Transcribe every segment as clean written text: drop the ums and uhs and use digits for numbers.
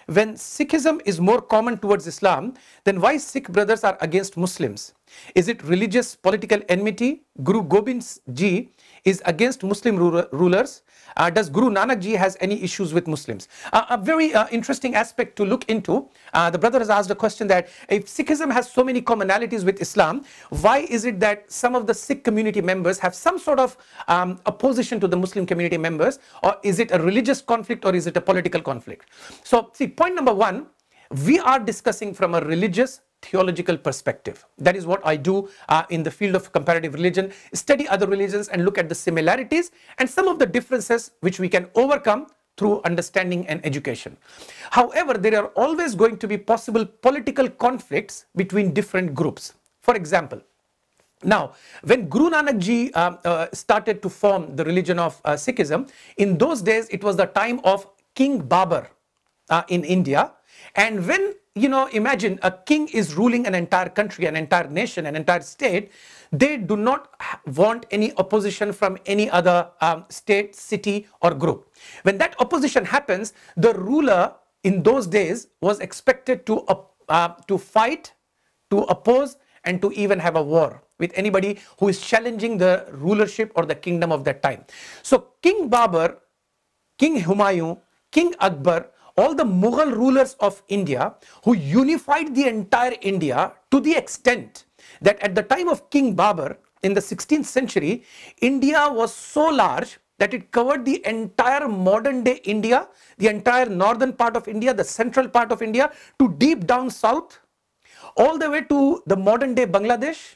when Sikhism is more common towards Islam, then why Sikh brothers are against Muslims? Is it religious political enmity? Guru Gobind Ji is against Muslim rulers. Does Guru Nanak Ji has any issues with Muslims? A very interesting aspect to look into. The brother has asked a question that if Sikhism has so many commonalities with Islam, why is it that some of the Sikh community members have some sort of opposition to the Muslim community members? Or is it a religious conflict or is it a political conflict? So see, point number one, we are discussing from a religious theological perspective. That is what I do in the field of comparative religion, study other religions and look at the similarities and some of the differences which we can overcome through understanding and education. However, there are always going to be possible political conflicts between different groups. For example, now, when Guru Nanak Ji started to form the religion of Sikhism, in those days it was the time of King Babur in India. And when, imagine a king is ruling an entire country, an entire nation, an entire state, they do not want any opposition from any other state, city or group. When that opposition happens, the ruler in those days was expected to fight, to oppose and to even have a war with anybody who is challenging the rulership or the kingdom of that time. So King Babur, King Humayun, King Akbar, all the Mughal rulers of India who unified the entire India to the extent that at the time of King Babur in the 16th century, India was so large that it covered the entire modern day India, the entire northern part of India, the central part of India, to deep down south, all the way to the modern day Bangladesh,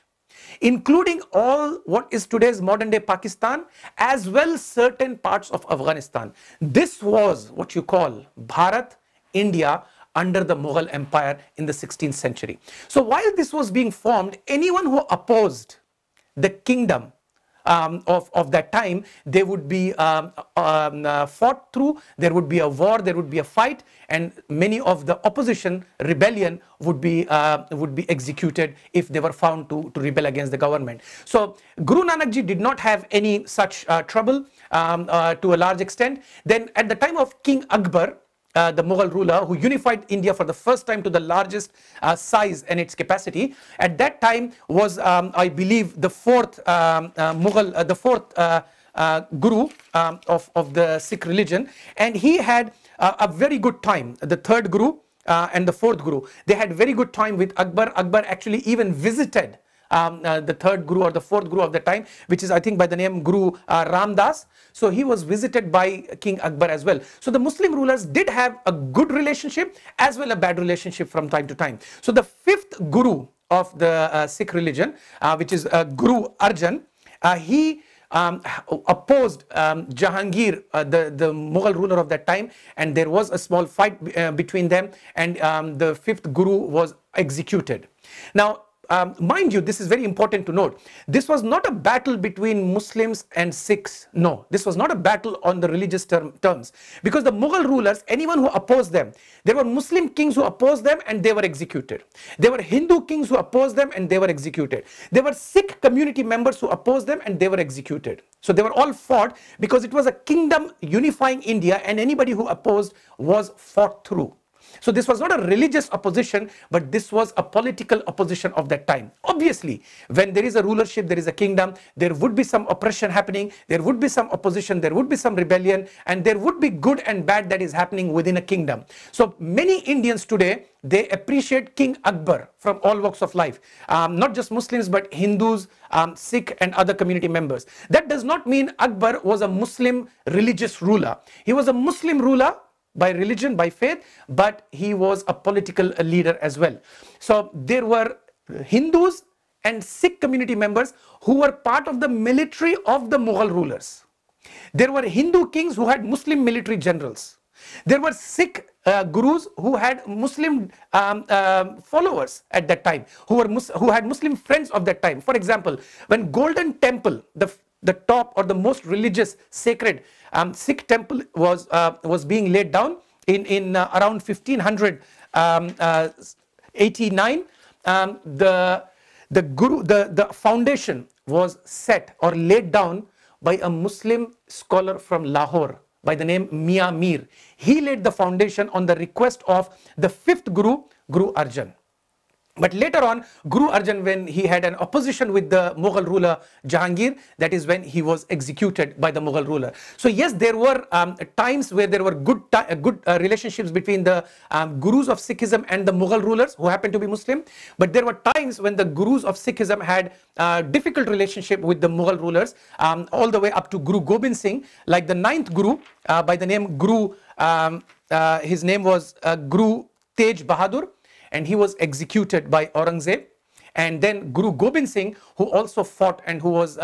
including all what is today's modern day Pakistan, as well certain parts of Afghanistan. This was what you call Bharat, India, under the Mughal Empire in the 16th century. So while this was being formed, anyone who opposed the kingdom of that time, they would be fought through, there would be a war, there would be a fight, and many of the opposition rebellion would be executed if they were found to rebel against the government. So Guru Nanak Ji did not have any such trouble to a large extent. Then at the time of King Akbar, the Mughal ruler who unified India for the first time to the largest size and its capacity, at that time was, I believe, the fourth Mughal, the fourth Guru of the Sikh religion, and he had a very good time. The third Guru and the fourth Guru, they had very good time with Akbar. Akbar actually even visited the third Guru or the fourth Guru of the time, which is I think by the name Guru Ramdas. So he was visited by King Akbar as well. So the Muslim rulers did have a good relationship as well a bad relationship from time to time. So the fifth Guru of the Sikh religion, which is Guru Arjan, he opposed Jahangir, the Mughal ruler of that time, and there was a small fight between them, and the fifth Guru was executed. Now, mind you, this is very important to note. This was not a battle between Muslims and Sikhs. No, this was not a battle on the religious terms. Because the Mughal rulers, anyone who opposed them, there were Muslim kings who opposed them and they were executed. There were Hindu kings who opposed them and they were executed. There were Sikh community members who opposed them and they were executed. So they were all fought because it was a kingdom unifying India, and anybody who opposed was fought through. So this was not a religious opposition, but this was a political opposition of that time. Obviously, when there is a rulership, there is a kingdom, there would be some oppression happening, there would be some opposition, there would be some rebellion, and there would be good and bad that is happening within a kingdom. So many Indians today, they appreciate King Akbar from all walks of life. Not just Muslims, but Hindus, Sikh and other community members. That does not mean Akbar was a Muslim religious ruler. He was a Muslim ruler by religion, by faith, but he was a political leader as well. So there were Hindus and Sikh community members who were part of the military of the Mughal rulers. There were Hindu kings who had Muslim military generals. There were Sikh gurus who had Muslim followers at that time, who had Muslim friends of that time. For example, when Golden Temple, the top or the most religious sacred Sikh temple was being laid down in around 1589, the foundation was set or laid down by a Muslim scholar from Lahore by the name Mia Mir. He laid the foundation on the request of the fifth Guru, Guru Arjan. But later on, Guru Arjan, when he had an opposition with the Mughal ruler Jahangir, that is when he was executed by the Mughal ruler. So yes, there were times where there were good relationships between the Gurus of Sikhism and the Mughal rulers who happened to be Muslim. But there were times when the Gurus of Sikhism had difficult relationship with the Mughal rulers, all the way up to Guru Gobind Singh, like the ninth Guru by the name Guru, his name was Guru Tej Bahadur, and he was executed by Aurangzeb. And then Guru Gobind Singh, who also fought and who was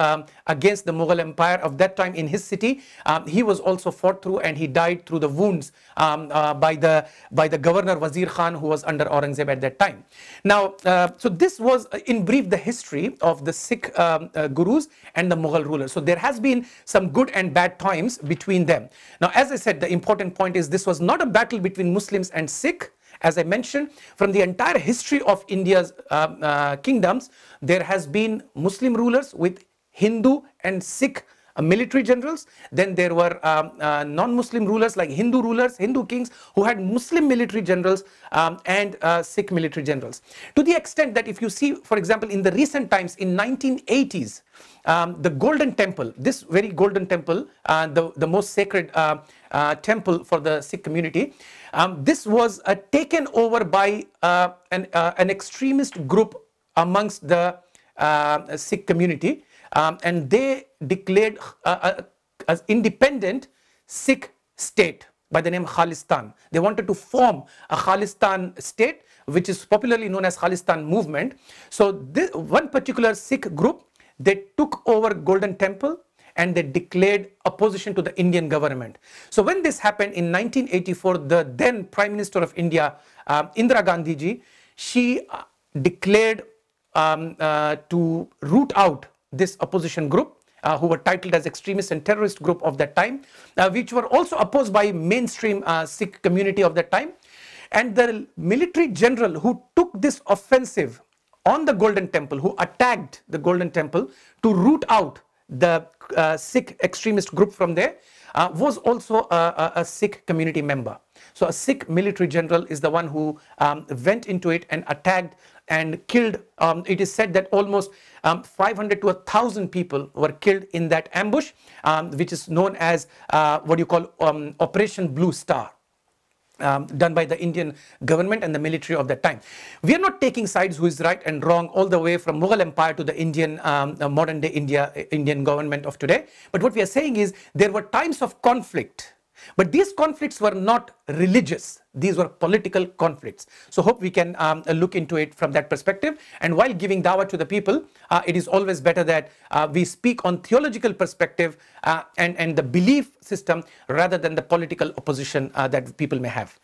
against the Mughal Empire of that time in his city, he was also fought through, and he died through the wounds by the governor Wazir Khan, who was under Aurangzeb at that time. Now, so this was in brief the history of the Sikh Gurus and the Mughal rulers. So there has been some good and bad times between them. Now, as I said, the important point is this was not a battle between Muslims and Sikh. As I mentioned, from the entire history of India's kingdoms, there has been Muslim rulers with Hindu and Sikh military generals. Then there were non-Muslim rulers like Hindu rulers, Hindu kings who had Muslim military generals and Sikh military generals. To the extent that if you see, for example, in the recent times, in 1980s, the Golden Temple, this very Golden Temple, the most sacred temple for the Sikh community, this was taken over by an extremist group amongst the Sikh community, and they declared as independent Sikh state by the name Khalistan. They wanted to form a Khalistan state, which is popularly known as Khalistan movement. So this one particular Sikh group, they took over Golden Temple and they declared opposition to the Indian government. So when this happened in 1984, the then Prime Minister of India, Indira Gandhi ji, she declared to root out this opposition group, who were titled as extremist and terrorist group of that time, which were also opposed by mainstream Sikh community of that time. And the military general who took this offensive on the Golden Temple, who attacked the Golden Temple to root out the Sikh extremist group from there, was also a Sikh community member. So a Sikh military general is the one who went into it and attacked and killed. It is said that almost 500 to 1,000 people were killed in that ambush, which is known as what you call Operation Blue Star. Done by the Indian government and the military of that time. We are not taking sides who is right and wrong all the way from Mughal Empire to the Indian modern day Indian government of today. But what we are saying is there were times of conflict, but these conflicts were not religious. These were political conflicts. So hope we can look into it from that perspective. And while giving dawah to the people, it is always better that we speak on theological perspective and the belief system rather than the political opposition that people may have.